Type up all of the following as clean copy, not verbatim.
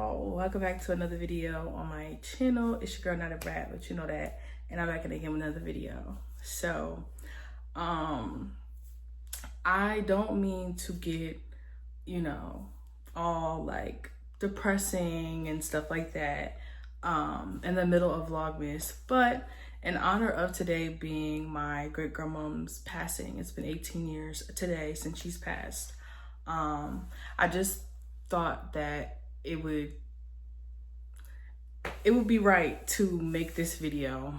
y'all, welcome back to another video on my channel. It's your girl Nyethebrat, but you know that, and I'm back again with another video. So I don't mean to get, you know, all like depressing and stuff like that in the middle of Vlogmas, but in honor of today being my great grandmom's passing, it's been 18 years today since she's passed. I just thought that it would be right to make this video.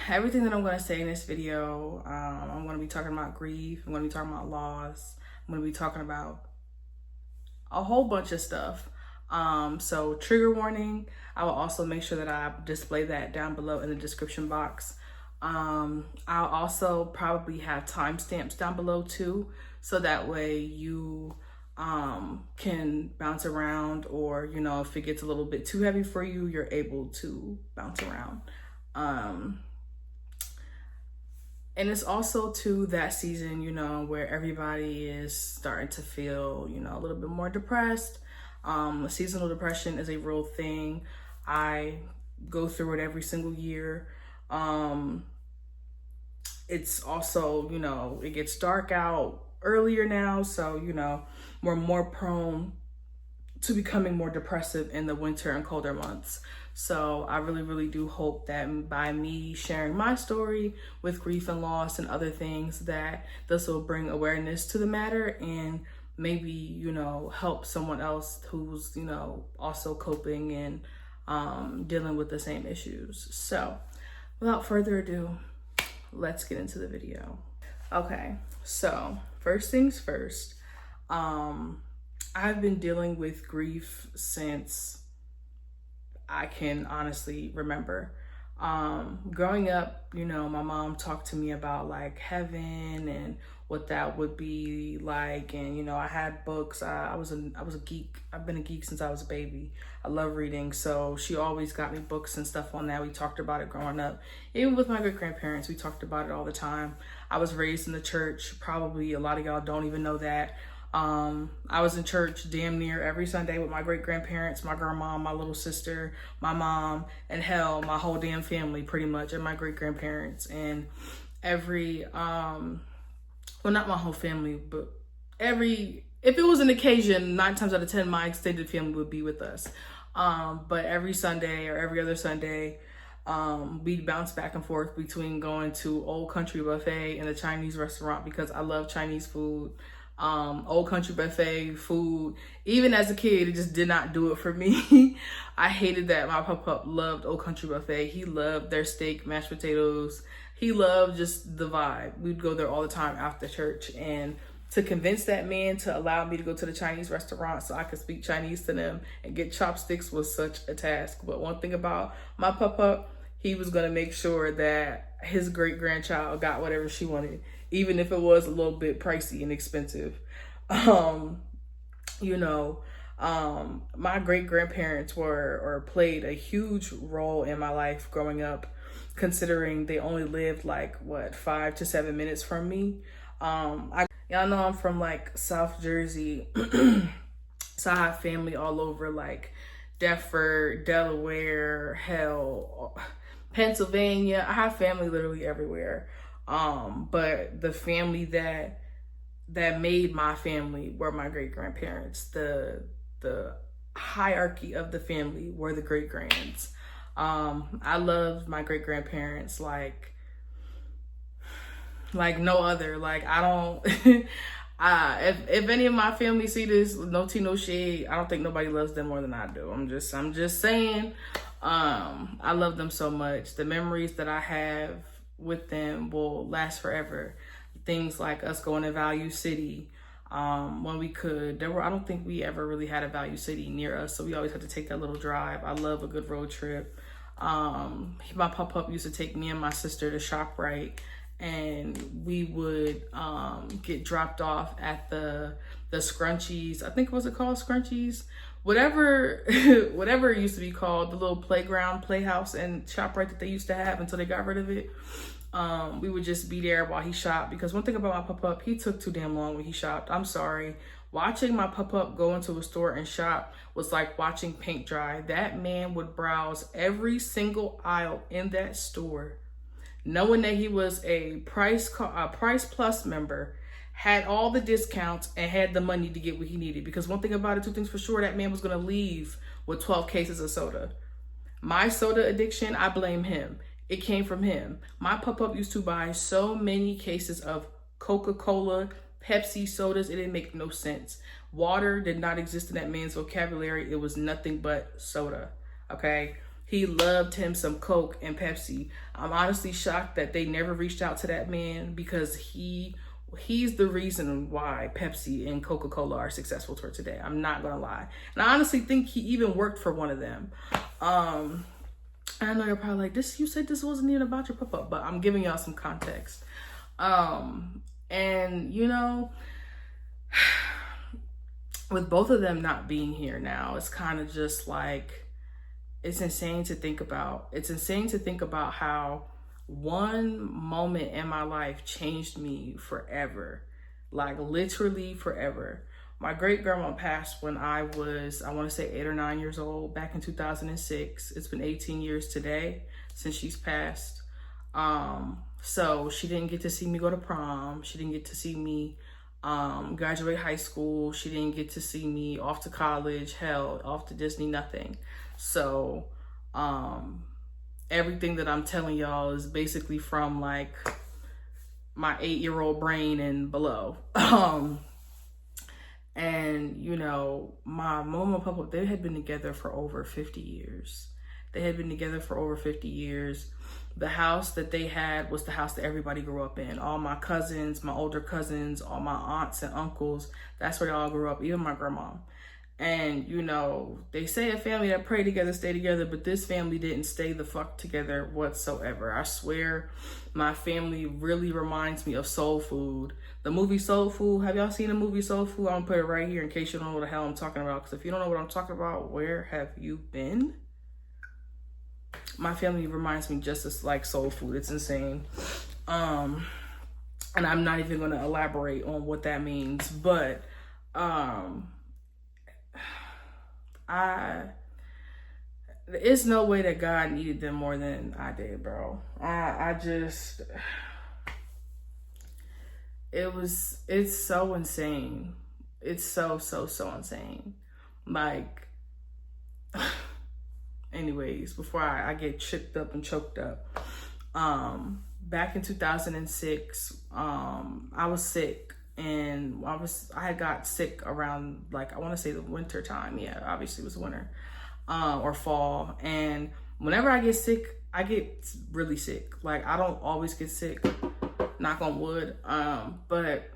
Everything that I'm going to say in this video, I'm going to be talking about grief, I'm going to be talking about loss, I'm going to be talking about a whole bunch of stuff. So trigger warning, I will also make sure that I display that down below in the description box. I'll also probably have timestamps down below too, so that way you can bounce around, or you know, if it gets a little bit too heavy for you, you're able to bounce around. And it's also to that season, you know, where everybody is starting to feel, you know, a little bit more depressed. Seasonal depression is a real thing. I go through it every single year. It's also, you know, it gets dark out earlier now, so you know, we're more prone to becoming more depressive in the winter and colder months. So I really do hope that by me sharing my story with grief and loss and other things, that this will bring awareness to the matter and maybe, you know, help someone else who's, you know, also coping and dealing with the same issues. So without further ado, let's get into the video. Okay, so first things first, I've been dealing with grief since I can honestly remember. Growing up, you know, my mom talked to me about like heaven and what that would be like, and you know, I had books. I was a geek. I've been a geek since I was a baby. I love reading, so she always got me books and stuff on that. We talked about it growing up. Even with my great grandparents, we talked about it all the time. I was raised in the church. Probably a lot of y'all don't even know that. I was in church damn near every Sunday with my great grandparents, my grandmom, my little sister, my mom, and hell, my whole damn family pretty much, and my great grandparents. And every well, not my whole family, but if it was an occasion, 9 times out of 10 my extended family would be with us. But every Sunday or every other Sunday, we'd bounce back and forth between going to Old Country Buffet and a Chinese restaurant, because I love Chinese food. Old Country Buffet food, even as a kid, it just did not do it for me. I hated that. My papa loved Old Country Buffet. He loved their steak, mashed potatoes. He loved just the vibe. We'd go there all the time after church, and to convince that man to allow me to go to the Chinese restaurant so I could speak Chinese to them and get chopsticks was such a task. But one thing about my papa, he was gonna make sure that his great grandchild got whatever she wanted, even if it was a little bit pricey and expensive. You know, my great grandparents played a huge role in my life growing up, considering they only lived like what, 5 to 7 minutes from me. Y'all know I'm from like South Jersey, so I have family all over like Deptford, Delaware, hell, Pennsylvania. I have family literally everywhere. But the family that made my family were my great grandparents. The hierarchy of the family were the great grands. I loved my great grandparents like no other. Like I don't if any of my family see this, no tea, no shade, I don't think nobody loves them more than I do. I'm just saying, I love them so much. The memories that I have with them will last forever. Things like us going to Value City, when we could. I don't think we ever really had a Value City near us, so we always had to take that little drive. I love a good road trip. My pop-up used to take me and my sister to ShopRite, and we would get dropped off at the Scrunchies. I think, was it called Scrunchies? Whatever whatever it used to be called, the little playhouse and ShopRite that they used to have until they got rid of it. We would just be there while he shopped, because one thing about my papa, he took too damn long when he shopped. I'm sorry. Watching my pop-up go into a store and shop was like watching paint dry. That man would browse every single aisle in that store, knowing that he was a Price Plus member, had all the discounts, and had the money to get what he needed. Because one thing about it, two things for sure, that man was going to leave with 12 cases of soda. My soda addiction, I blame him. It came from him. My pop-up used to buy so many cases of Coca-Cola, Pepsi, sodas. It didn't make no sense. Water did not exist in that man's vocabulary. It was nothing but soda, okay? He loved him some Coke and Pepsi. I'm honestly shocked that they never reached out to that man, because he's the reason why Pepsi and Coca-Cola are successful for today. I'm not gonna lie. And I honestly think he even worked for one of them. I know you're probably like, you said this wasn't even about your pop-up, but I'm giving y'all some context. And you know, with both of them not being here now, it's kind of just like, it's insane to think about. It's insane to think about how one moment in my life changed me forever, like literally forever. My great grandma passed when I was, I want to say 8 or 9 years old, back in 2006. It's been 18 years today since she's passed. So she didn't get to see me go to prom. She didn't get to see me graduate high school. She didn't get to see me off to college, hell, off to Disney, nothing. So everything that I'm telling y'all is basically from like my 8-year-old brain and below. And you know, my mom and papa, they had been together for over 50 years. They had been together for over 50 years. The house that they had was the house that everybody grew up in. All my cousins, my older cousins, all my aunts and uncles, that's where they all grew up, even my grandma. And, you know, they say a family that pray together, stay together, but this family didn't stay the fuck together whatsoever. I swear, my family really reminds me of Soul Food. The movie Soul Food, have y'all seen the movie Soul Food? I'm gonna put it right here in case you don't know what the hell I'm talking about. Because if you don't know what I'm talking about, where have you been? My family reminds me just as like Soul Food. It's insane. And I'm not even gonna elaborate on what that means, but it's no way that God needed them more than I did, bro. It's so insane. It's so insane. Like, anyways, before I get tripped up and choked up, back in 2006, I was sick. And I had got sick around, like, I want to say the winter time. Yeah, obviously it was winter, or fall. And whenever I get sick, I get really sick. Like, I don't always get sick, knock on wood. But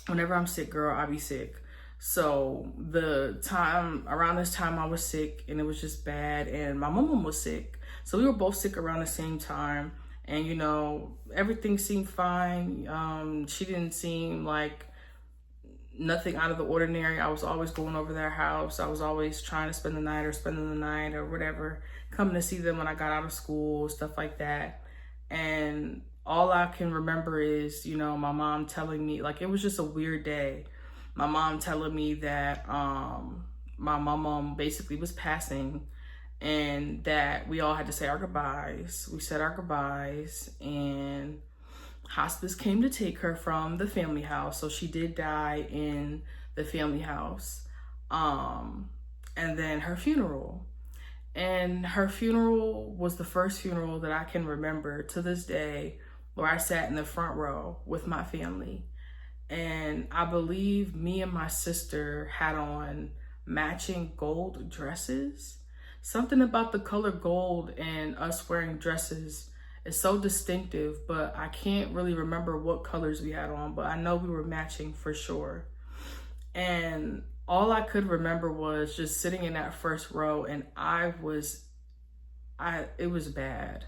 whenever I'm sick, girl, I be sick. So around this time I was sick, and it was just bad. And my mom was sick. So we were both sick around the same time. And, you know, everything seemed fine. She didn't seem like nothing out of the ordinary. I was always going over their house. I was always trying to spend the night or whatever, coming to see them when I got out of school, stuff like that. And all I can remember is, you know, my mom telling me, like, it was just a weird day. My mom telling me that my mom basically was passing, and that we all had to say our goodbyes. We said our goodbyes, and hospice came to take her from the family house. So she did die in the family house. And then her funeral. And her funeral was the first funeral that I can remember to this day where I sat in the front row with my family. And I believe me and my sister had on matching gold dresses. Something about the color gold and us wearing dresses is so distinctive, but I can't really remember what colors we had on, but I know we were matching for sure. And all I could remember was just sitting in that first row, and it was bad.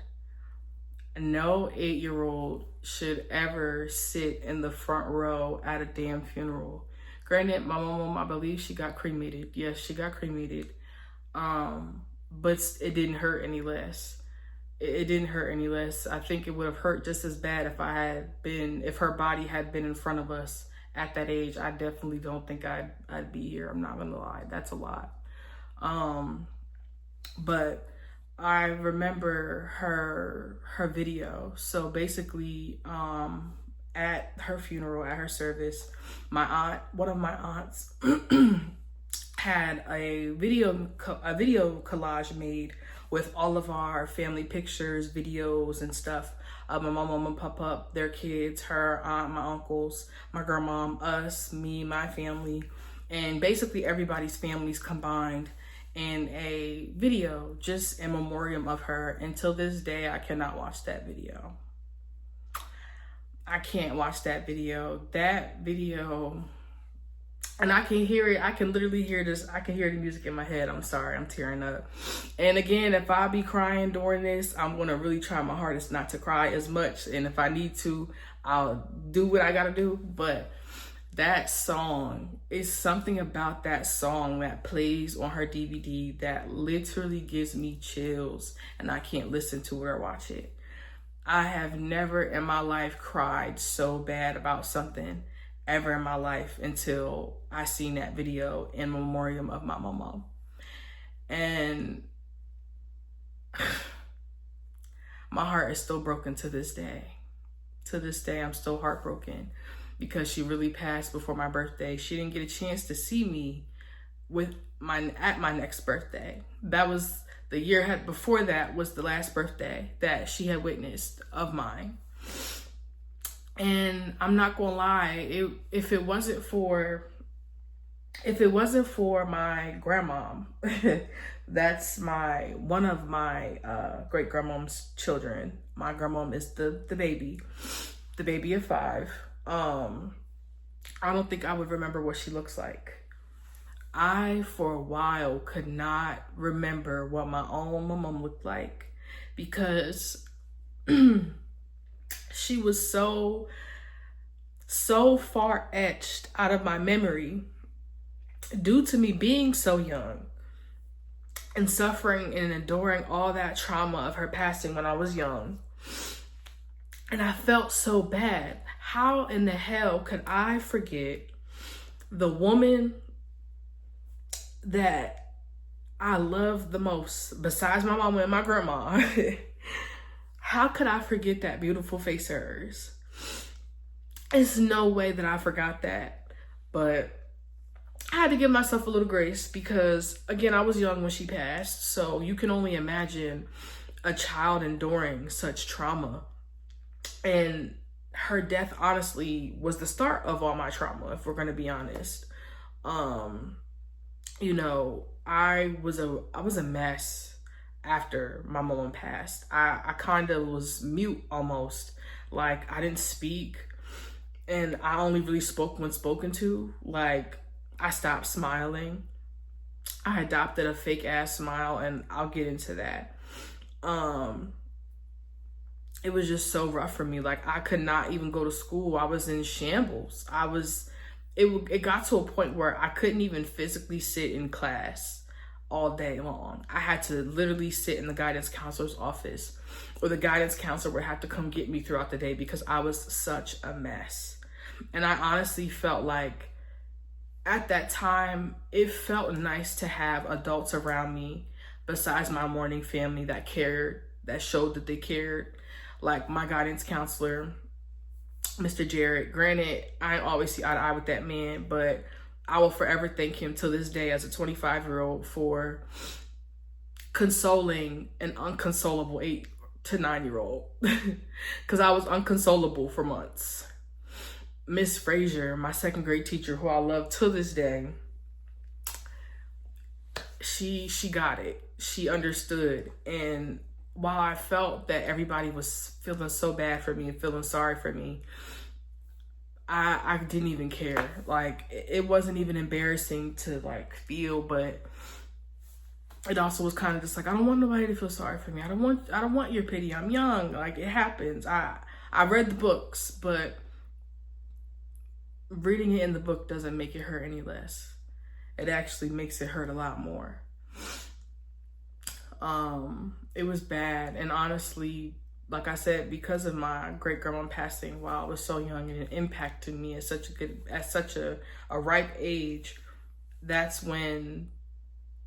No 8-year-old should ever sit in the front row at a damn funeral. Granted, my mom, I believe she got cremated. Yes, she got cremated. But it didn't hurt any less. It didn't hurt any less. I think it would have hurt just as bad if her body had been in front of us at that age, I definitely don't think I'd be here. I'm not gonna lie, that's a lot. But I remember her video. So basically, at her funeral, at her service, one of my aunts had a video collage made with all of our family pictures, videos, and stuff of my mom and papa, their kids, her aunt, my uncles, my grandmom, us, me, my family, and basically everybody's families combined in a video just in memoriam of her. Until this day, I cannot watch that video. I can't watch that video. That video, and I can hear it. I can literally hear this. I can hear the music in my head. I'm sorry, I'm tearing up. And again, if I be crying during this, I'm gonna really try my hardest not to cry as much. And if I need to, I'll do what I gotta do. But that song, is something about that song that plays on her DVD that literally gives me chills, and I can't listen to it or watch it. I have never in my life cried so bad about something ever in my life until I seen that video in memoriam of my mama. And my heart is still broken to this day. To this day, I'm still heartbroken because she really passed before my birthday. She didn't get a chance to see me at my next birthday. That was the year before that was the last birthday that she had witnessed of mine. And I'm not gonna lie, if it wasn't for my grandmom, that's one of my great grandmom's children. My grandmom is the baby of 5. I don't think I would remember what she looks like. I, for a while, could not remember what my own mom looked like because she was so far etched out of my memory due to me being so young and suffering and enduring all that trauma of her passing when I was young. And I felt so bad. How in the hell could I forget the woman that I love the most besides my mama and my grandma? How could I forget that beautiful face of hers? It's no way that I forgot that. But I had to give myself a little grace because, again, I was young when she passed. So you can only imagine a child enduring such trauma. And her death, honestly, was the start of all my trauma, if we're going to be honest. You know, I was a mess after my mom passed. I kind of was mute almost. Like, I didn't speak, and I only really spoke when spoken to. Like, I stopped smiling. I adopted a fake ass smile, and I'll get into that. It was just so rough for me. Like, I could not even go to school. I was in shambles. It got to a point where I couldn't even physically sit in class all day long. I had to literally sit in the guidance counselor's office, or the guidance counselor would have to come get me throughout the day because I was such a mess. And I honestly felt like at that time, it felt nice to have adults around me besides my mourning family that cared, that showed that they cared. Like my guidance counselor, Mr. Jared. Granted, I always see eye to eye with that man, but I will forever thank him to this day as a 25-year-old for consoling an unconsolable 8 to 9-year-old because I was unconsolable for months. Miss Frazier, my 2nd grade teacher, who I love to this day, she got it. She understood. And while I felt that everybody was feeling so bad for me and feeling sorry for me, I didn't even care. Like, it wasn't even embarrassing to like feel, but it also was kind of just like, I don't want nobody to feel sorry for me. I don't want your pity. I'm young. Like, it happens. I read the books, but reading it in the book doesn't make it hurt any less. It actually makes it hurt a lot more. It was bad. And honestly, like I said, because of my great grandma passing while I was so young, and it impacted me at such a ripe age, that's when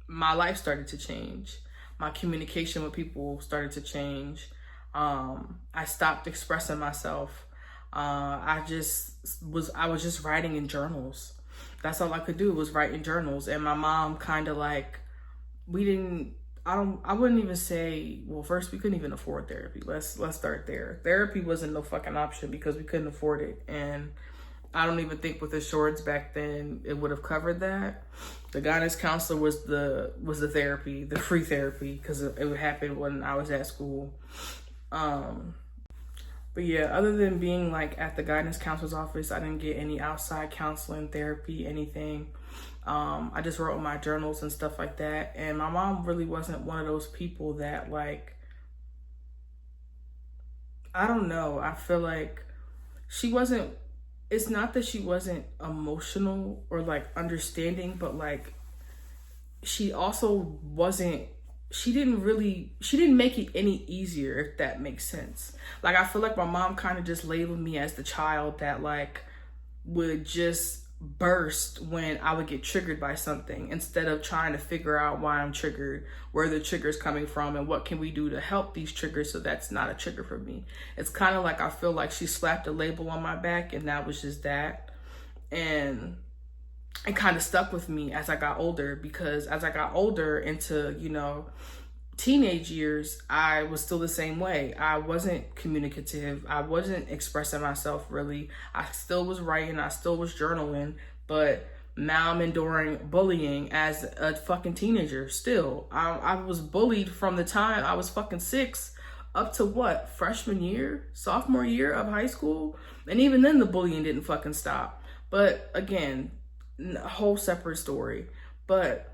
my life started to change. My communication with people started to change. I stopped expressing myself. I was just writing in journals. That's all I could do, was write in journals. And my mom kind of like, I wouldn't even say, well, first, we couldn't even afford therapy. Let's start there. Therapy wasn't no fucking option because we couldn't afford it. And I don't even think with insurance back then it would have covered that. The guidance counselor was the therapy, the free therapy, because it would happen when I was at school. But yeah, other than being like at the guidance counselor's office, I didn't get any outside counseling, therapy, anything. I just wrote in my journals and stuff like that. And my mom really wasn't one of those people that, like, I don't know. I feel like she wasn't, it's not that she wasn't emotional or like understanding, but like she also wasn't, she didn't make it any easier, if that makes sense. Like, I feel like my mom kind of just labeled me as the child that like would just burst when I would get triggered by something, instead of trying to figure out why I'm triggered, where the trigger's coming from, and what can we do to help these triggers so that's not a trigger for me. It's kind of like I feel like she slapped a label on my back, and that was just that. And it kind of stuck with me as I got older, because as I got older into, you know, teenage years, I was still the same way. I wasn't communicative. I wasn't expressing myself really. I still was writing. I still was journaling. But now I'm enduring bullying as a fucking teenager still. I was bullied from the time I was fucking 6 up to what? Freshman year? Sophomore year of high school? And even then the bullying didn't fucking stop. But again, a whole separate story. But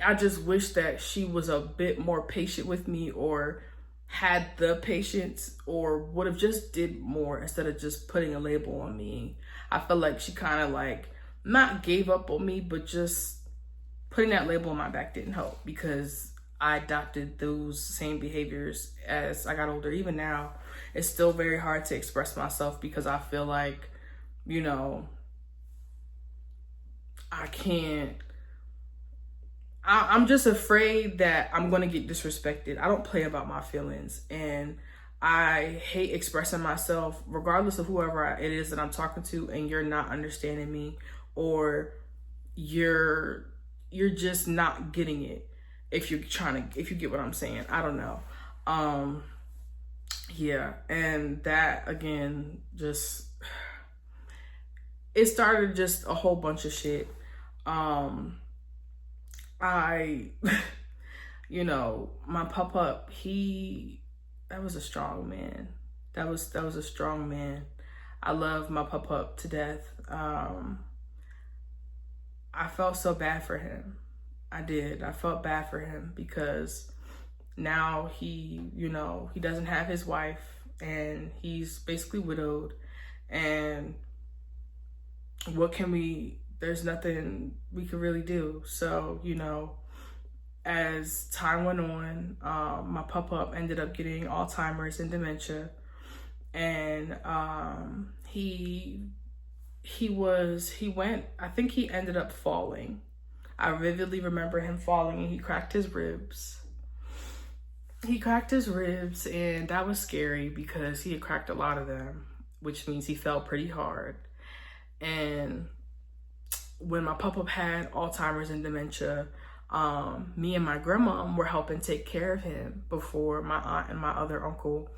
I just wish that she was a bit more patient with me, or had the patience, or would have just did more instead of just putting a label on me. I feel like she kind of like not gave up on me, but just putting that label on my back didn't help, because I adopted those same behaviors as I got older. Even now, it's still very hard to express myself, because I feel like, you know, I'm just afraid that I'm going to get disrespected. I don't play about my feelings, and I hate expressing myself regardless of whoever it is that I'm talking to, and you're not understanding me, or you're just not getting it. If you get what I'm saying, I don't know. Yeah. And that again, just, it started just a whole bunch of shit. You know, my pop-up, that was a strong man. That was a strong man. I love my pop-up to death. I felt so bad for him. I did. I felt bad for him, because now he, you know, he doesn't have his wife, and he's basically widowed. And there's nothing we could really do. So, you know, as time went on, my pop-up ended up getting Alzheimer's and dementia. And I think he ended up falling. I vividly remember him falling, and he cracked his ribs. And that was scary, because he had cracked a lot of them, which means he fell pretty hard. And when my pop-up had Alzheimer's and dementia, me and my grandmom were helping take care of him before my aunt and my other uncle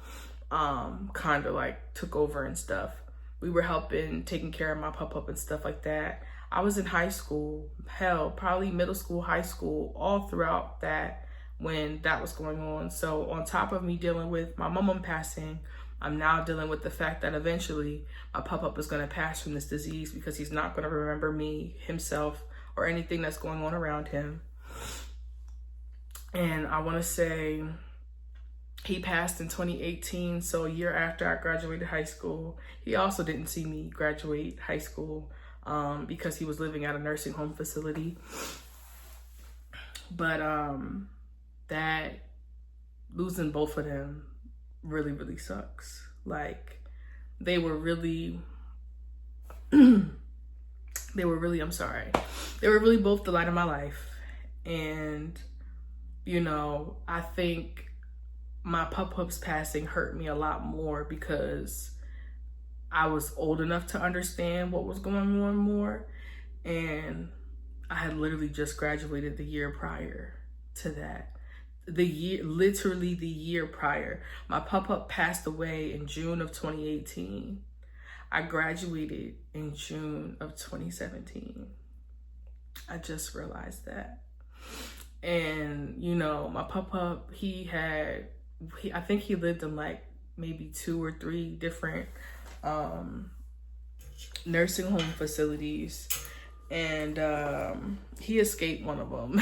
kind of like took over and stuff. We were helping taking care of my pop-up and stuff like that. I was in high school, hell, probably middle school, high school, all throughout that when that was going on. So on top of me dealing with my mom passing, I'm now dealing with the fact that eventually my pop-up is going to pass from this disease, because he's not going to remember me, himself, or anything that's going on around him. And I want to say he passed in 2018, so a year after I graduated high school. He also didn't see me graduate high school because he was living at a nursing home facility. But that losing both of them really, really sucks. Like, they were really, I'm sorry. They were really both the light of my life. And, you know, I think my pup-pup's passing hurt me a lot more because I was old enough to understand what was going on more. And I had literally just graduated the year prior to that. Literally the year prior. My pup-pup passed away in June of 2018. I graduated in June of 2017. I just realized that. And, you know, my pup-pup, I think he lived in like maybe 2 or 3 different nursing home facilities. And he escaped one of them.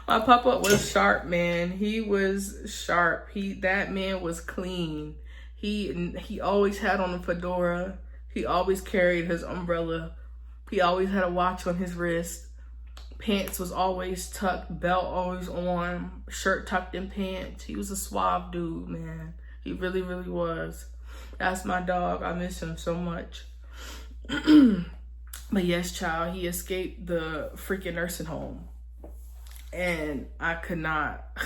My pup-pup was sharp, man. He was sharp. That man was clean. He always had on a fedora. He always carried his umbrella. He always had a watch on his wrist. Pants was always tucked, belt always on, shirt tucked in pants. He was a suave dude, man. He really, really was. That's my dog. I miss him so much. But yes, child, he escaped the freaking nursing home. And I could not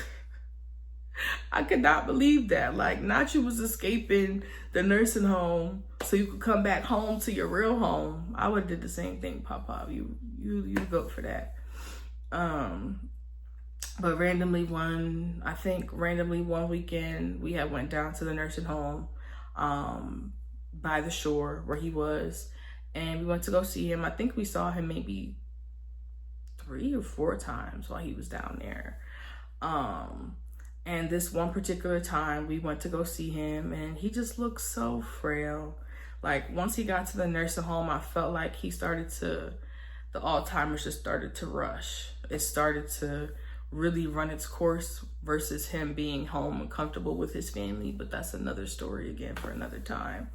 believe that. Like, not you was escaping the nursing home so you could come back home to your real home. I would have did the same thing, Papa. You go for that. But randomly one weekend, we had went down to the nursing home by the shore where he was. And we went to go see him. I think we saw him maybe 3 or 4 times while he was down there. And this one particular time we went to go see him and he just looked so frail. Like, once he got to the nursing home, I felt like the Alzheimer's just started to rush. It started to really run its course versus him being home and comfortable with his family. But that's another story again for another time.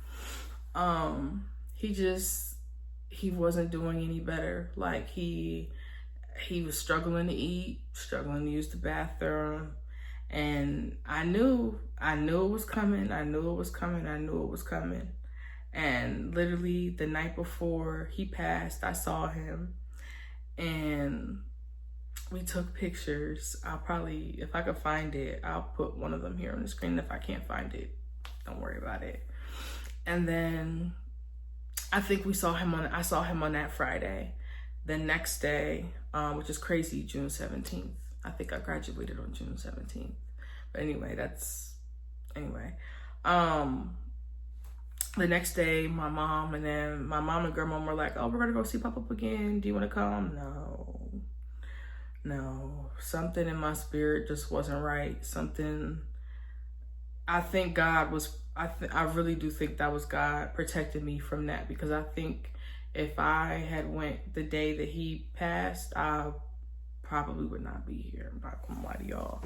He wasn't doing any better. Like, he was struggling to eat, struggling to use the bathroom. And I knew it was coming. And literally the night before he passed, I saw him and we took pictures. If I could find it, I'll put one of them here on the screen. If I can't find it, don't worry about it. And then I think I saw him on that Friday. The next day, which is crazy, June 17th. I think I graduated on June 17th. But anyway, the next day, my mom and grandmom were like, oh, we're gonna go see Pop-Up again. Do you wanna come? No. Something in my spirit just wasn't right. I really do think that was God protecting me from that, because I think if I had went the day that he passed, I probably would not be here. I'm not gonna lie to y'all.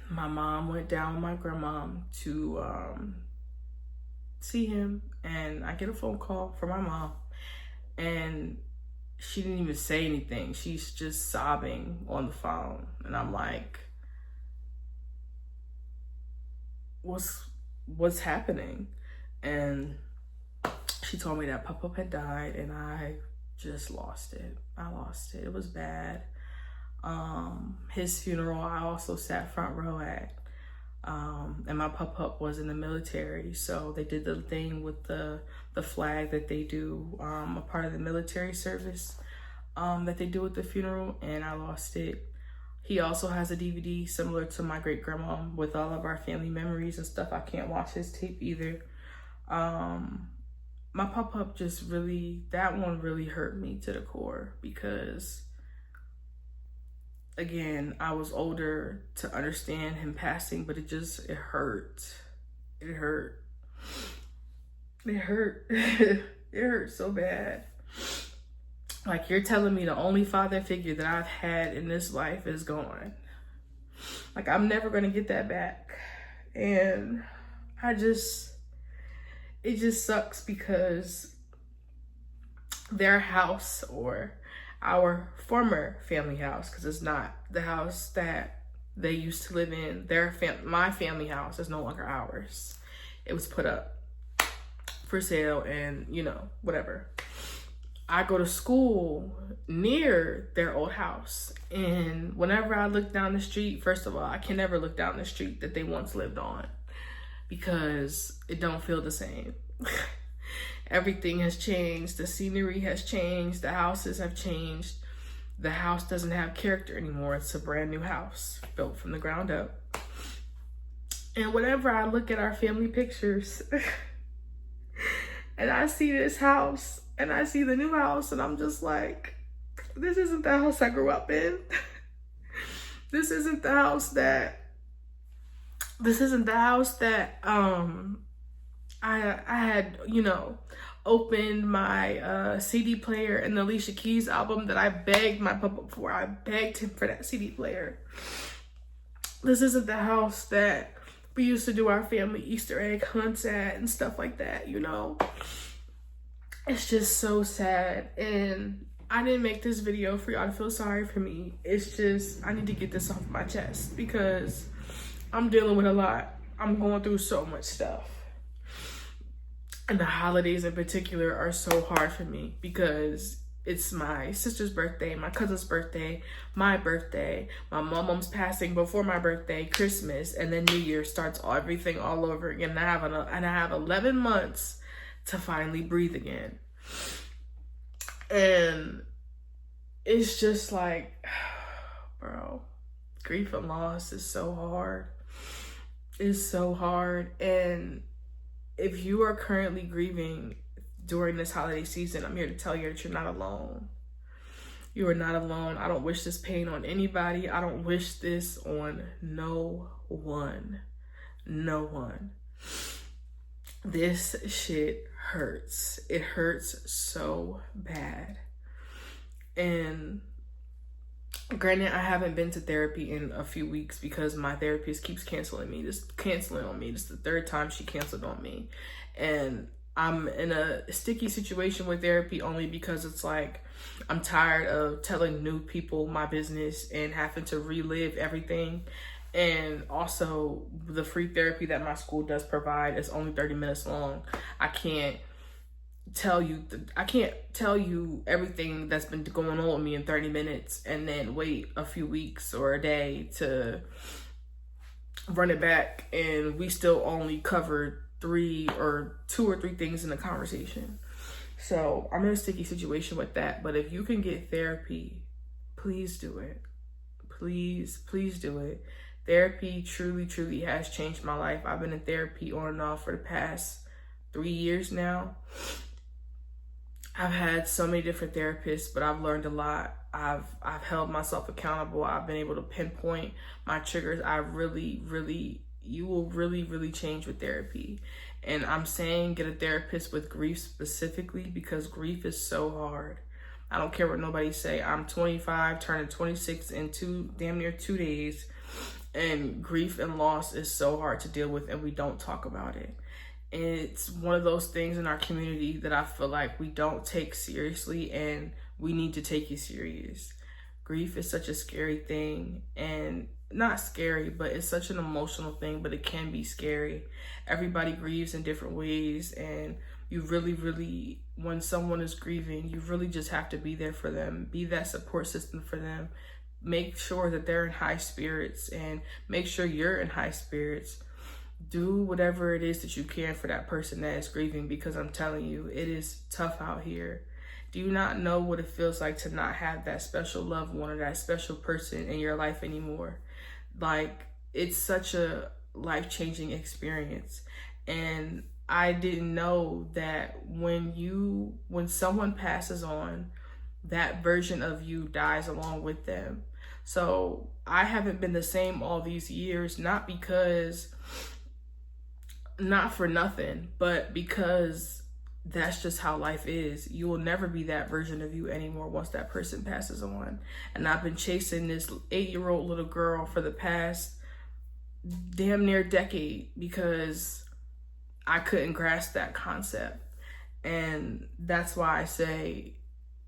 My mom went down with my grandmom to see him, and I get a phone call from my mom, and she didn't even say anything. She's just sobbing on the phone, and I'm like, what's happening? And she told me that Papa had died, and I just lost it. It was bad. His funeral, I also sat front row at. And my pup was in the military, so they did the thing with the flag that they do, a part of the military service that they do at the funeral, and I lost it. He also has a DVD similar to my great grandma with all of our family memories and stuff. I can't watch his tape either. My pup just that one really hurt me to the core, because again, I was older to understand him passing, but it hurt. It hurt. It hurt so bad. Like, you're telling me the only father figure that I've had in this life is gone. Like, I'm never going to get that back. And it just sucks, because their house, or our former family house, because it's not the house that they used to live in. My family house is no longer ours. It was put up for sale and, you know, whatever. I go to school near their old house. And whenever I look down the street, first of all, I can never look down the street that they once lived on because it don't feel the same. Everything has changed. The scenery has changed. The houses have changed. The house doesn't have character anymore. It's a brand new house built from the ground up. And whenever I look at our family pictures and I see this house and I see the new house, and I'm just like, this isn't the house I grew up in. This isn't the house that I had, you know, opened my CD player and the Alicia Keys album that I begged my papa for. I begged him for that CD player. This isn't the house that we used to do our family Easter egg hunts at and stuff like that, you know. It's just so sad. And I didn't make this video for y'all to feel sorry for me. It's just, I need to get this off my chest because I'm dealing with a lot. I'm going through so much stuff. And the holidays in particular are so hard for me because it's my sister's birthday, my cousin's birthday, my birthday, my mom's passing before my birthday, Christmas, and then New Year starts everything all over again. And I have 11 months to finally breathe again. And it's just like, bro, grief and loss is so hard. It's so hard. And if you are currently grieving during this holiday season, I'm here to tell you that you're not alone. You are not alone. I don't wish this pain on anybody. I don't wish this on no one. No one. This shit hurts. It hurts so bad. And granted, I haven't been to therapy in a few weeks because my therapist keeps canceling on me. This is the third time she canceled on me. And I'm in a sticky situation with therapy only because it's like, I'm tired of telling new people my business and having to relive everything. And also the free therapy that my school does provide is only 30 minutes long. I can't tell you everything that's been going on with me in 30 minutes and then wait a few weeks or a day to run it back, and we still only covered 2 or 3 things in the conversation. So I'm in a sticky situation with that. But if you can get therapy, please do it. Please do it. Therapy truly has changed my life. I've been in therapy on and off for the past 3 years now. I've had so many different therapists, but I've learned a lot. I've held myself accountable. I've been able to pinpoint my triggers. You will really change with therapy. And I'm saying get a therapist with grief specifically because grief is so hard. I don't care what nobody say. I'm 25, turning 26 in damn near 2 days. And grief and loss is so hard to deal with, and we don't talk about it. And it's one of those things in our community that I feel like we don't take seriously, and we need to take it serious. Grief is such a scary thing, and not scary, but it's such an emotional thing, but it can be scary. Everybody grieves in different ways, and you really, when someone is grieving, you really just have to be there for them, be that support system for them. Make sure that they're in high spirits, and make sure you're in high spirits. Do whatever it is that you can for that person that is grieving, because I'm telling you, it is tough out here. Do you not know what it feels like to not have that special loved one or that special person in your life anymore? Like, it's such a life-changing experience. And I didn't know that when someone passes on, that version of you dies along with them. So I haven't been the same all these years, not for nothing, but because that's just how life is. You will never be that version of you anymore once that person passes on. And I've been chasing this 8-year-old little girl for the past damn near decade because I couldn't grasp that concept. And that's why I say,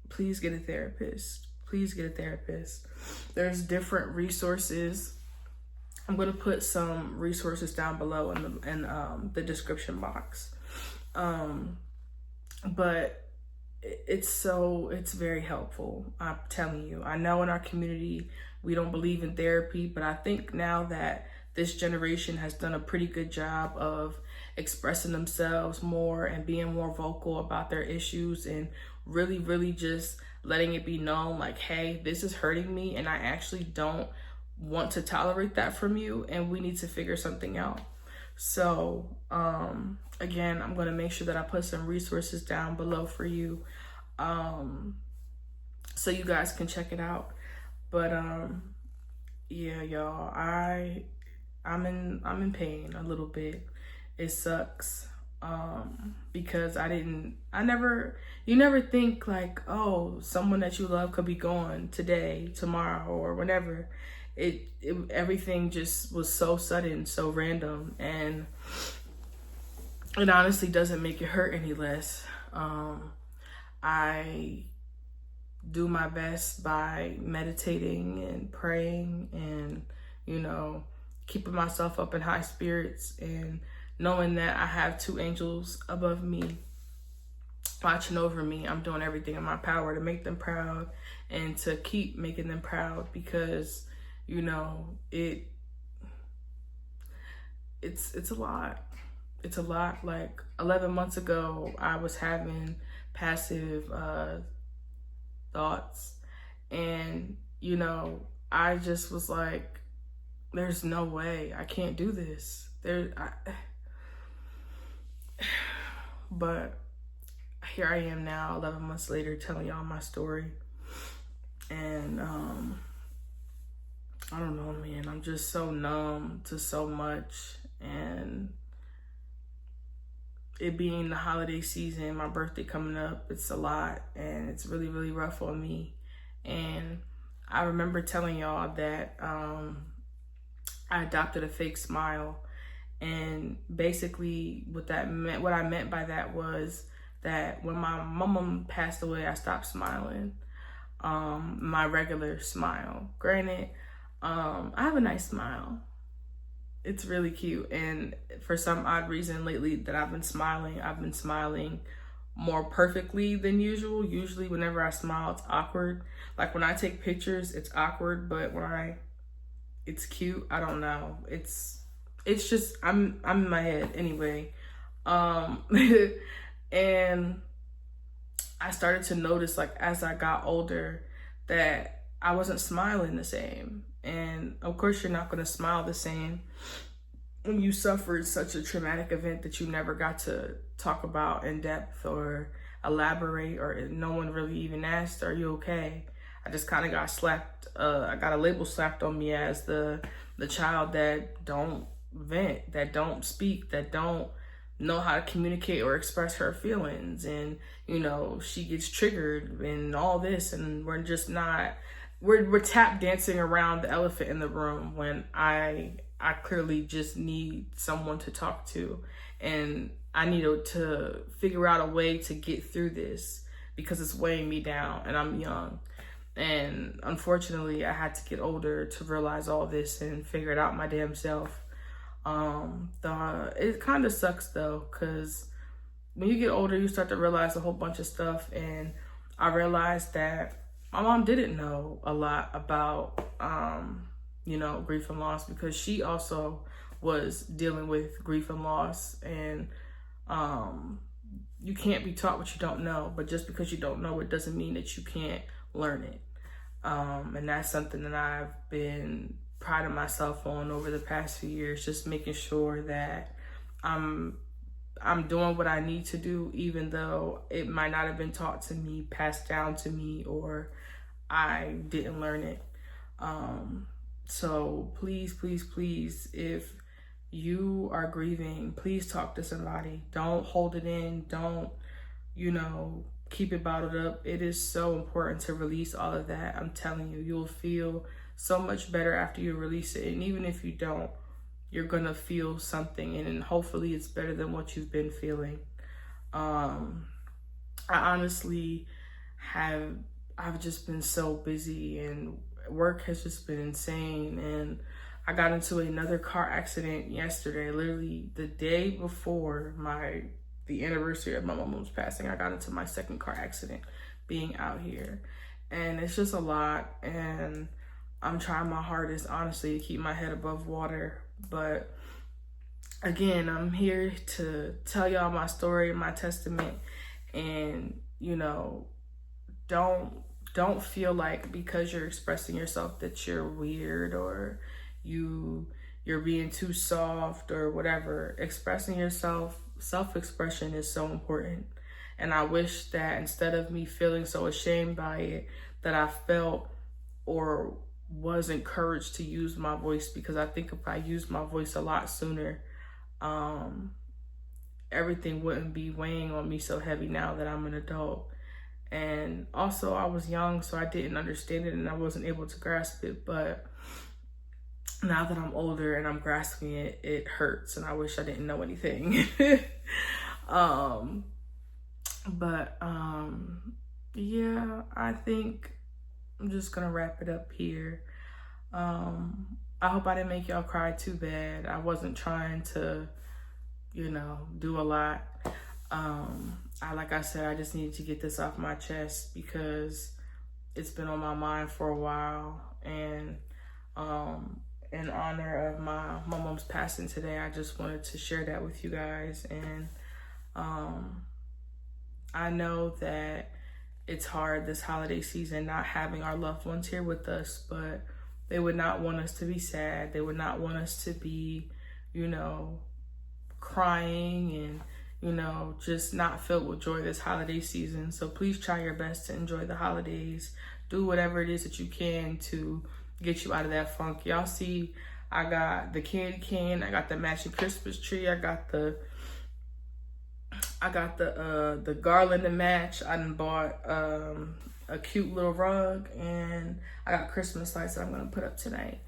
please get a therapist. Please get a therapist. There's different resources. I'm going to put some resources down below in the description box. But it's very helpful. I'm telling you. I know in our community, we don't believe in therapy, but I think now that this generation has done a pretty good job of expressing themselves more and being more vocal about their issues and really, really just letting it be known like, hey, this is hurting me and I actually don't want to tolerate that from you and we need to figure something out. So, again, I'm going to make sure that I put some resources down below for you, so you guys can check it out. But, yeah, y'all, I'm in pain a little bit. It sucks, because you never think like, oh, someone that you love could be gone today, tomorrow, or whenever. Everything just was so sudden, so random, and it honestly doesn't make it hurt any less. I do my best by meditating and praying and, keeping myself up in high spirits and knowing that I have 2 angels above me watching over me. I'm doing everything in my power to make them proud and to keep making them proud, because it's a lot. It's a lot. Like 11 months ago, I was having passive thoughts, and I just was like, there's no way, I can't do this. But here I am now, 11 months later, telling y'all my story, and I don't know, man. I'm just so numb to so much, and it being the holiday season, my birthday coming up, it's a lot, and it's really, really rough on me. And I remember telling y'all that I adopted a fake smile, and basically what I meant by that was that when my mom passed away, I stopped smiling, my regular smile. Granted, I have a nice smile. It's really cute. And for some odd reason lately that I've been smiling more perfectly than usual. Usually whenever I smile, it's awkward. Like when I take pictures, it's awkward, but it's cute. I don't know. It's just, I'm in my head anyway. And I started to notice, like, as I got older, that I wasn't smiling the same. And of course, you're not going to smile the same when you suffered such a traumatic event that you never got to talk about in depth or elaborate, or no one really even asked, are you okay? I just kind of got slapped. I got a label slapped on me as the child that don't vent, that don't speak, that don't know how to communicate or express her feelings. And, she gets triggered and all this, and we're just not, we're tap dancing around the elephant in the room when I clearly just need someone to talk to, and I need to figure out a way to get through this because it's weighing me down and I'm young. And unfortunately, I had to get older to realize all this and figure it out my damn self. It kind of sucks though, because when you get older, you start to realize a whole bunch of stuff. And I realized that my mom didn't know a lot about, grief and loss, because she also was dealing with grief and loss. And you can't be taught what you don't know, but just because you don't know it doesn't mean that you can't learn it. And that's something that I've been priding myself on over the past few years, just making sure that I'm doing what I need to do, even though it might not have been taught to me, passed down to me, or I didn't learn it. So please, please, please, if you are grieving, please talk to somebody. Don't hold it in. Don't, keep it bottled up. It is so important to release all of that. I'm telling you, you'll feel so much better after you release it. And even if you don't, you're gonna feel something, and hopefully it's better than what you've been feeling. I honestly have I've just been so busy and work has just been insane. And I got into another car accident yesterday, literally the day before the anniversary of my mom's passing. I got into my second car accident being out here. And it's just a lot. And I'm trying my hardest, honestly, to keep my head above water. But again, I'm here to tell y'all my story, my testament. And, you know, don't feel like because you're expressing yourself that you're weird or you're being too soft or whatever. Expressing yourself, self-expression is so important. And I wish that instead of me feeling so ashamed by it, that I felt or was encouraged to use my voice, because I think if I used my voice a lot sooner, everything wouldn't be weighing on me so heavy now that I'm an adult. And also I was young, so I didn't understand it and I wasn't able to grasp it. But now that I'm older and I'm grasping it, it hurts and I wish I didn't know anything. Yeah, I think I'm just gonna wrap it up here. I hope I didn't make y'all cry too bad. I wasn't trying to, you know, do a lot. Like I said, I just needed to get this off my chest because it's been on my mind for a while. And in honor of my mom's passing today, I just wanted to share that with you guys. And I know that it's hard this holiday season not having our loved ones here with us, but they would not want us to be sad. They would not want us to be, you know, crying and, you know, just not filled with joy this holiday season. So please try your best to enjoy the holidays. Do whatever it is that you can to get you out of that funk. Y'all see, I got the candy cane, I got the matching Christmas tree, I got the garland to match. I done bought a cute little rug, and I got Christmas lights that I'm gonna put up tonight,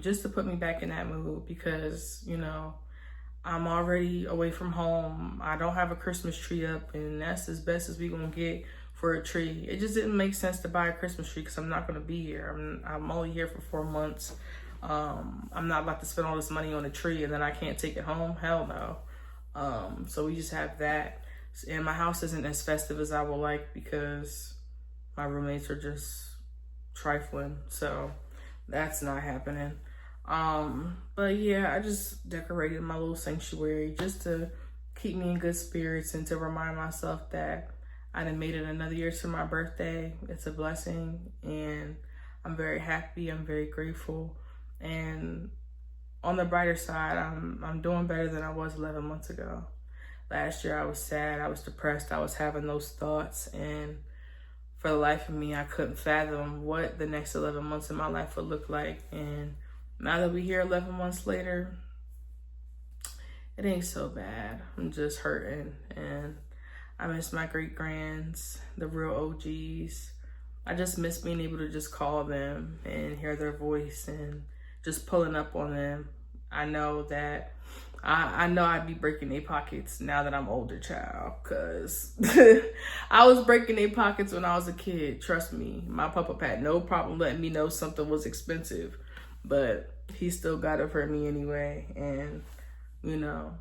just to put me back in that mood, because, you know, I'm already away from home. I don't have a Christmas tree up, and that's as best as we gonna get for a tree. It just didn't make sense to buy a Christmas tree because I'm not gonna be here. I'm only here for 4 months. I'm not about to spend all this money on a tree and then I can't take it home. Hell no. So we just have that. And my house isn't as festive as I would like because my roommates are just trifling. So that's not happening. But yeah, I just decorated my little sanctuary just to keep me in good spirits and to remind myself that I done made it another year to my birthday. It's a blessing and I'm very happy. I'm very grateful. And on the brighter side, I'm doing better than I was 11 months ago. Last year I was sad, I was depressed, I was having those thoughts, and for the life of me, I couldn't fathom what the next 11 months of my life would look like. And now that we're here 11 months later, it ain't so bad. I'm just hurting, and I miss my great-grands, the real OGs. I just miss being able to just call them and hear their voice and just pulling up on them. I know that I know I'd be breaking their pockets now that I'm older, child, because I was breaking their pockets when I was a kid. Trust me, my papa had no problem letting me know something was expensive, but he still got it for me anyway. And, you know,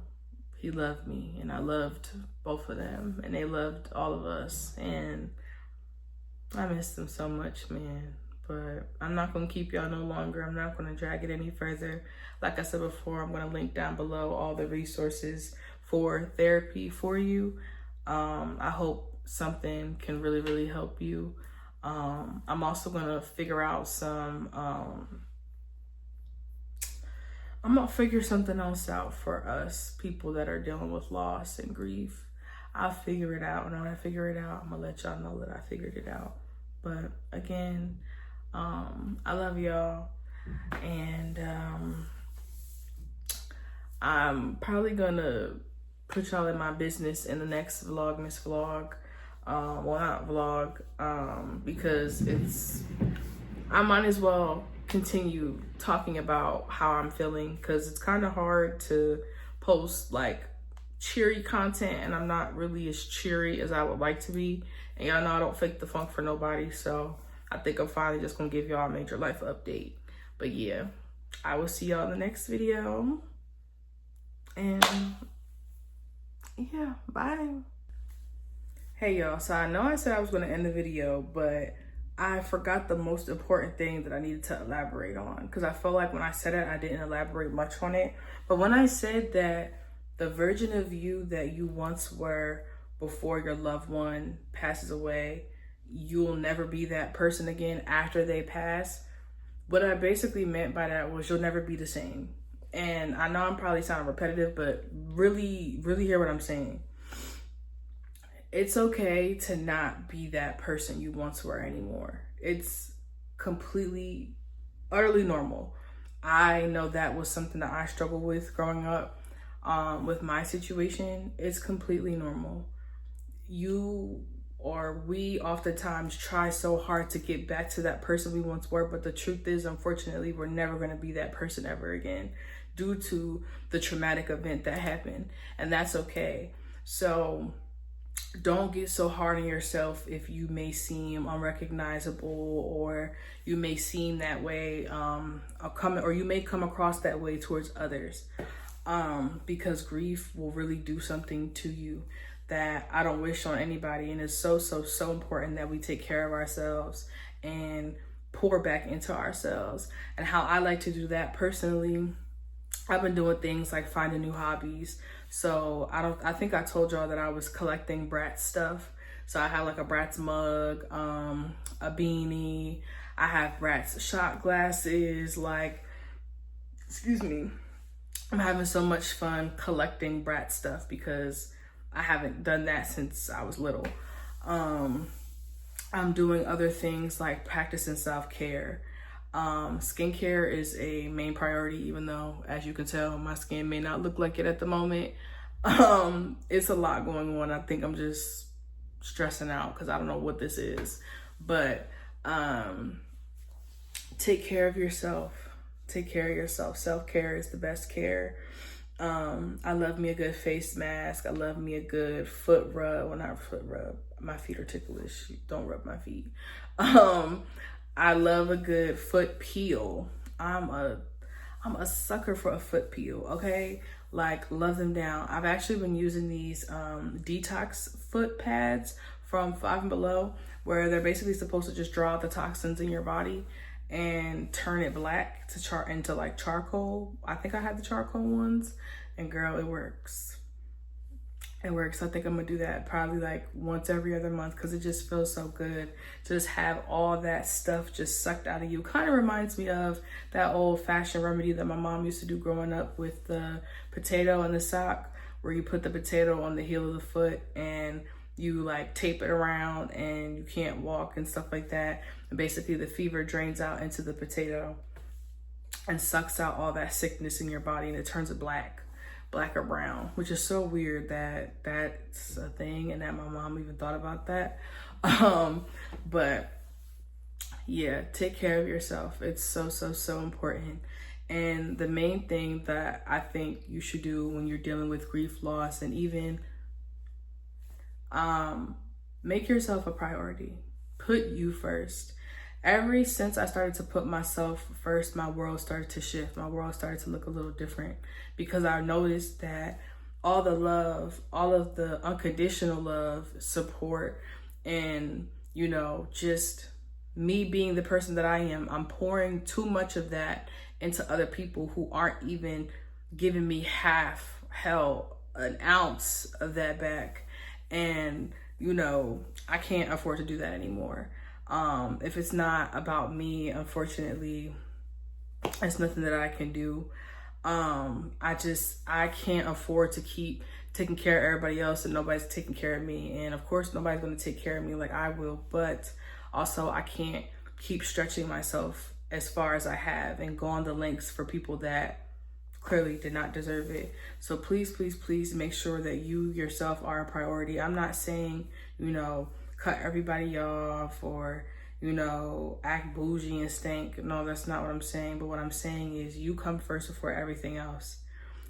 he loved me and I loved both of them and they loved all of us. And I miss them so much, man. But I'm not going to keep y'all no longer. I'm not going to drag it any further. Like I said before, I'm going to link down below all the resources for therapy for you. I hope something can really, really help you. I'm also going to figure out some... I'm going to figure something else out for us, people that are dealing with loss and grief. I'll figure it out. And when I figure it out, I'm going to let y'all know that I figured it out. But again... I love y'all, and I'm probably gonna put y'all in my business in the next Vlogmas vlog. Well, not vlog, because I might as well continue talking about how I'm feeling, because it's kind of hard to post like cheery content, and I'm not really as cheery as I would like to be. And y'all know I don't fake the funk for nobody, so I think I'm finally just gonna give y'all a major life update. But yeah, I will see y'all in the next video. And yeah, bye. Hey y'all, so I know I said I was gonna end the video, but I forgot the most important thing that I needed to elaborate on, because I felt like when I said it, I didn't elaborate much on it. But when I said that the version of you that you once were before your loved one passes away, you'll never be that person again after they pass. What I basically meant by that was you'll never be the same. And I know I'm probably sounding repetitive, but really, really hear what I'm saying. It's okay to not be that person you once were anymore. It's completely, utterly normal. I know that was something that I struggled with growing up. With my situation, it's completely normal. You or we oftentimes try so hard to get back to that person we once were, but the truth is, unfortunately, we're never going to be that person ever again due to the traumatic event that happened, and that's okay. So don't get so hard on yourself if you may seem unrecognizable, or you may seem that way, or you may come across that way towards others, because grief will really do something to you that I don't wish on anybody. And it's so important that we take care of ourselves and pour back into ourselves. And how I like to do that personally, I've been doing things like finding new hobbies. So I think I told y'all that I was collecting brats stuff. So I have like a brats mug, a beanie. I have brats shot glasses. Like, excuse me, I'm having so much fun collecting brat stuff because I haven't done that since I was little. I'm doing other things like practicing self-care. Skincare is a main priority, even though, as you can tell, my skin may not look like it at the moment. It's a lot going on. I think I'm just stressing out because I don't know what this is. But take care of yourself. Take care of yourself. Self-care is the best care. I love me a good face mask. I love me a good foot rub. Well, not foot rub. My feet are ticklish. Don't rub my feet. I love a good foot peel. I'm a sucker for a foot peel, okay? Like, love them down. I've actually been using these detox foot pads from Five & Below, where they're basically supposed to just draw out the toxins in your body and turn it black to into like charcoal. I think I have the charcoal ones, and girl, it works. It works. I think I'm gonna do that probably like once every other month, because it just feels so good to just have all that stuff just sucked out of you. Kind of reminds me of that old fashioned remedy that my mom used to do growing up with the potato and the sock, where you put the potato on the heel of the foot and you like tape it around and you can't walk and stuff like that. And basically the fever drains out into the potato and sucks out all that sickness in your body, and it turns it black or brown, which is so weird that that's a thing and that my mom even thought about that. But yeah, take care of yourself. It's so important. And the main thing that I think you should do when you're dealing with grief, loss, and even make yourself a priority. Put you first. Ever since I started to put myself first, my world started to shift. My world started to look a little different, because I noticed that all the love, all of the unconditional love, support, and, you know, just me being the person that I am, I'm pouring too much of that into other people who aren't even giving me an ounce of that back. And, you know, I can't afford to do that anymore. If it's not about me, unfortunately, it's nothing that I can do. I can't afford to keep taking care of everybody else and nobody's taking care of me. And of course, nobody's going to take care of me like I will, but also I can't keep stretching myself as far as I have and go on the lengths for people that clearly did not deserve it. So please make sure that you yourself are a priority. I'm not saying, you know, cut everybody off or, you know, act bougie and stink. No, that's not what I'm saying. But what I'm saying is you come first before everything else.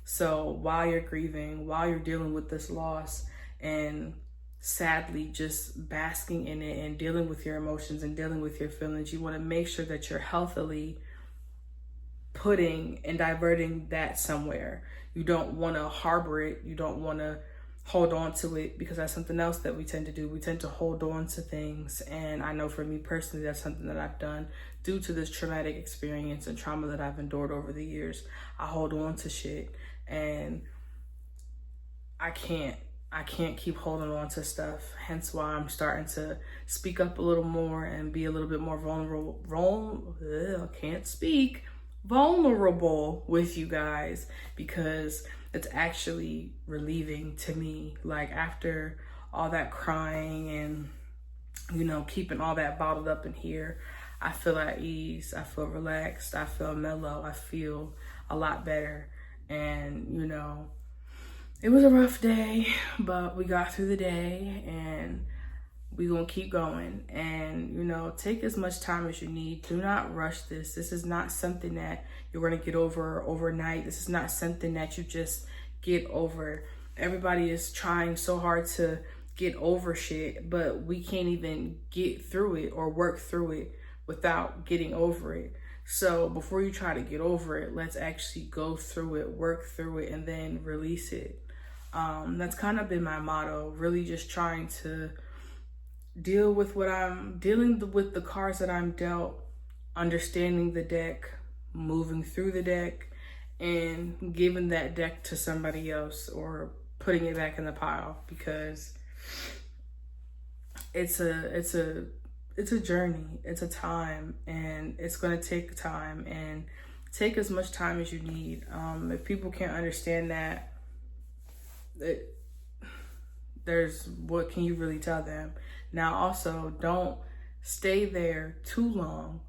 So while you're grieving, while you're dealing with this loss, and sadly just basking in it and dealing with your emotions and dealing with your feelings, you want to make sure that you're healthily putting and diverting that somewhere. You don't want to harbor it. You don't want to hold on to it, because that's something else that we tend to do. We tend to hold on to things. And I know for me personally, that's something that I've done due to this traumatic experience and trauma that I've endured over the years. I hold on to shit, and I can't keep holding on to stuff. Hence why I'm starting to speak up a little more and be a little bit more vulnerable with you guys, because it's actually relieving to me. Like, after all that crying and, you know, keeping all that bottled up in here, I feel at ease, I feel relaxed, I feel mellow, I feel a lot better. And, you know, it was a rough day, but we got through the day, and we're gonna keep going. And, you know, take as much time as you need. Do not rush this. This is not something that you're gonna get over overnight. This is not something that you just get over. Everybody is trying so hard to get over shit, but we can't even get through it or work through it without getting over it. So before you try to get over it, let's actually go through it, work through it, and then release it. That's kind of been my motto, really just trying to deal with what I'm dealing with, the cards that I'm dealt, understanding the deck, moving through the deck, and giving that deck to somebody else or putting it back in the pile, because it's a journey, it's a time, and it's going to take time, and take as much time as you need. If people can't understand that, what can you really tell them? Now, also, don't stay there too long,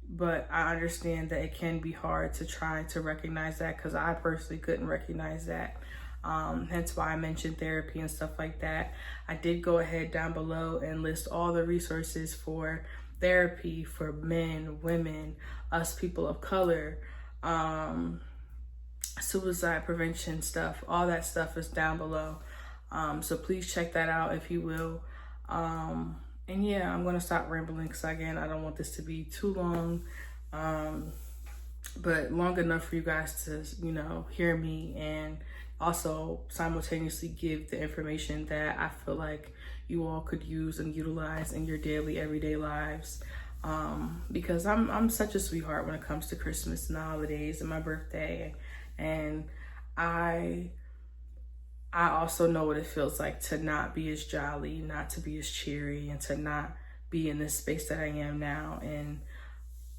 but I understand that it can be hard to try to recognize that, because I personally couldn't recognize that. Hence why I mentioned therapy and stuff like that. I did go ahead down below and list all the resources for therapy for men, women, us people of color, suicide prevention stuff. All that stuff is down below. So please check that out if you will. And yeah, I'm gonna stop rambling, because again, I don't want this to be too long, but long enough for you guys to, you know, hear me, and also simultaneously give the information that I feel like you all could use and utilize in your daily, everyday lives. Because I'm such a sweetheart when it comes to Christmas and the holidays and my birthday, and I also know what it feels like to not be as jolly, not to be as cheery, and to not be in this space that I am now. And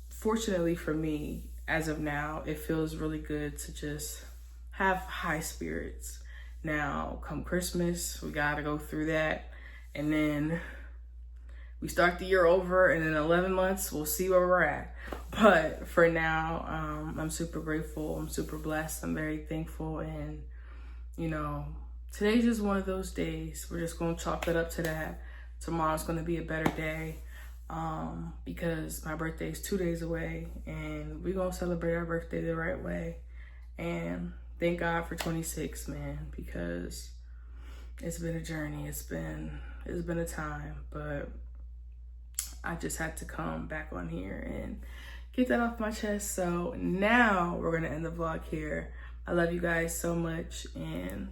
fortunately for me, as of now, it feels really good to just have high spirits. Now, come Christmas, we gotta go through that. And then we start the year over, and in 11 months, we'll see where we're at. But for now, I'm super grateful. I'm super blessed. I'm very thankful. And, you know, today's just one of those days. We're just going to chalk it up to that. Tomorrow's going to be a better day, because my birthday is 2 days away, and we're going to celebrate our birthday the right way. And thank God for 26, man, because it's been a journey. It's been a time, but I just had to come back on here and get that off my chest. So now we're going to end the vlog here. I love you guys so much, and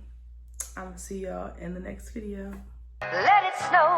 I'm gonna see y'all in the next video. Let it snow.